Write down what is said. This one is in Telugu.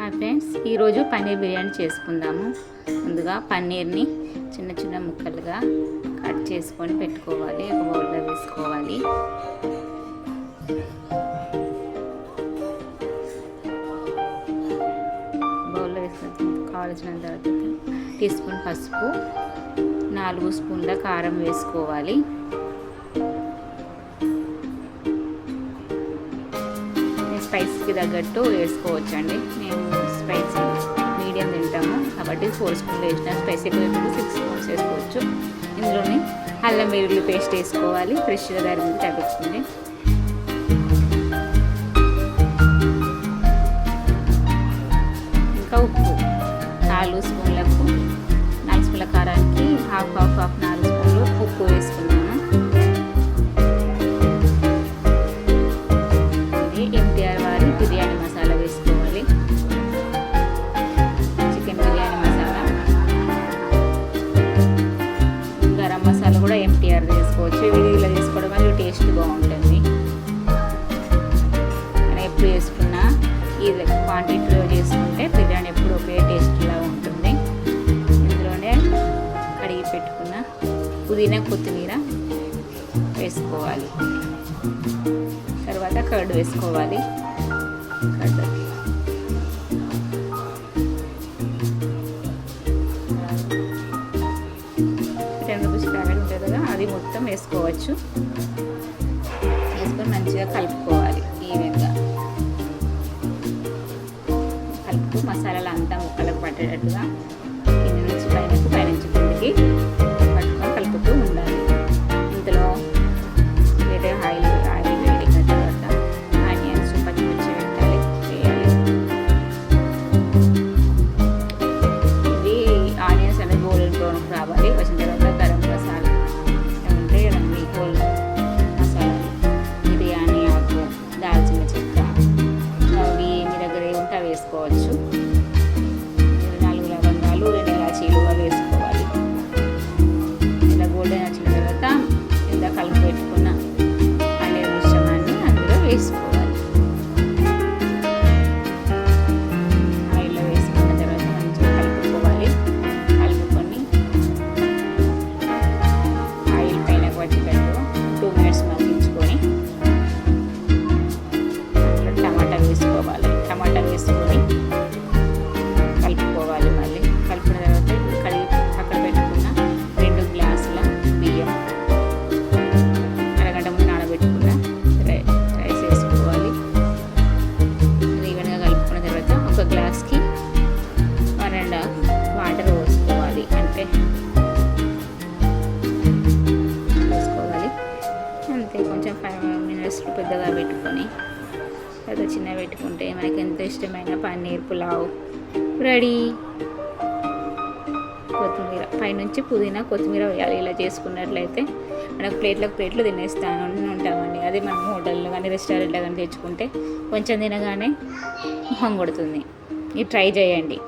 హాయ్ ఫ్రెండ్స్, ఈరోజు పన్నీర్ బిర్యానీ చేసుకుందాము. ముందుగా పన్నీర్ని చిన్న చిన్న ముక్కలుగా కట్ చేసుకొని పెట్టుకోవాలి. ఒక బౌల్లో వేసుకోవాలి. బౌల్లో వేసుకుని కావాల్సిన తర్వాత టీ స్పూన్ పసుపు, 4 స్పూన్ల కారం వేసుకోవాలి. స్పైస్కి తగ్గట్టు వేసుకోవచ్చండి. మేము స్పైసీ మీడియం తింటాము కాబట్టి 4 స్పూన్లు వేసిన, స్పైసీ అయితే 6 స్పూన్స్ వేసుకోవచ్చు. ఇందులోనే అల్లం వెల్లుల్లి పేస్ట్ వేసుకోవాలి. ఫ్రెష్గా తరిగి తగ్గుతుంది. ఇంకా ఉప్పు 4 స్పూన్లకు, 4 స్పూన్ల కారానికి హాఫ్ 4 స్పూన్లు ఉప్పు వేసుకున్నాము. బిర్యానీ మసాలా వేసుకోవాలి. చికెన్ బిర్యానీ మసాలా, గరం మసాలా కూడా MTR వేసుకోవచ్చు. విడిగా వేసుకోవడం వల్ల టేస్ట్ బాగుంటుంది. మనం ఎప్పుడు వేసుకున్నా ఇది క్వాంటిటీలో చేసుకుంటే బిర్యానీ ఎప్పుడు ఒకే టేస్ట్లా ఉంటుంది. ఇందులోనే కడిగి పెట్టుకున్న పుదీనా, కొత్తిమీర వేసుకోవాలి. తర్వాత కర్డ్ వేసుకోవాలి. ₹10 ప్యాకెట్ ఉంటుంది కదా, అది మొత్తం వేసుకోవచ్చు. వేసుకొని మంచిగా కలుపుకోవాలి. ఈవెన్గా కలుపుతూ మసాలాలు అంతా ముక్కలకు పట్టేటట్టుగా కింద నుంచి పైనకి, పైనుంచి కిందికి పట్టుకొని కలుపుతూ ఉండాలి. ఇందులో వేరే ఆయిల్ వేడిన తర్వాత ఆనియన్స్, పచ్చిమిర్చి వేయాలి. ఇవి ఆనియన్స్ అనేది గోల్డెన్ బ్రౌన్ రావాలి. వచ్చిన తర్వాత గరం మసాలా ఉంటే అన్ని హోల్ మసాలాలు, బిర్యానీ ఆకు, దాల్చిన చెక్క, అవి మీ దగ్గర ఏముంటే వేసుకోవచ్చు. 4 లవంగాలు, 2 ఇలాచీలు వేసుకోవాలి. ఇలా గోల్డెన్ వచ్చిన తర్వాత ఇంత కలిపి పెట్టుకున్న పన్నీర్ మిశ్రమాన్ని అందులో వేసుకోవాలి. ఆయిల్లో వేసుకున్న తర్వాత మంచిగా కలుపుకోవాలి. కలుపుకొని ఆయిల్ పైన పట్టేటట్టు 2 మినిట్స్ మగ్గించుకొని టమాటా వేసుకోవాలి. టమాటా వేసుకొని కలుపుకోవాలి. మళ్ళీ కలిపిన తర్వాత కడిగి పక్కన పెట్టుకున్న 2 గ్లాసుల బియ్యం, అరగంట ముందు నానబెట్టుకున్న రైస్ వేసుకోవాలి. ఈవెన్గా కలుపుకున్న తర్వాత ఒక గ్లాస్కి 1.5 వాటర్ పోసుకోవాలి. అంటే వేసుకోవాలి అంతే. కొంచెం 5 మినిట్స్ పెద్దగా పెట్టుకొని లేదా చిన్న పెట్టుకుంటే మనకి ఎంత ఇష్టమైన పన్నీర్ పులావ్ రెడీ. కొత్తిమీర పైనుంచి పుదీనా, కొత్తిమీర వేయాలి. ఇలా చేసుకున్నట్లయితే మనకు ప్లేట్లు ఉంటామండి. అదే మనం హోటల్లో కానీ రెస్టారెంట్లో కానీ తెచ్చుకుంటే కొంచెం తినగానే మొహం కొడుతుంది. ఇది ట్రై చేయండి.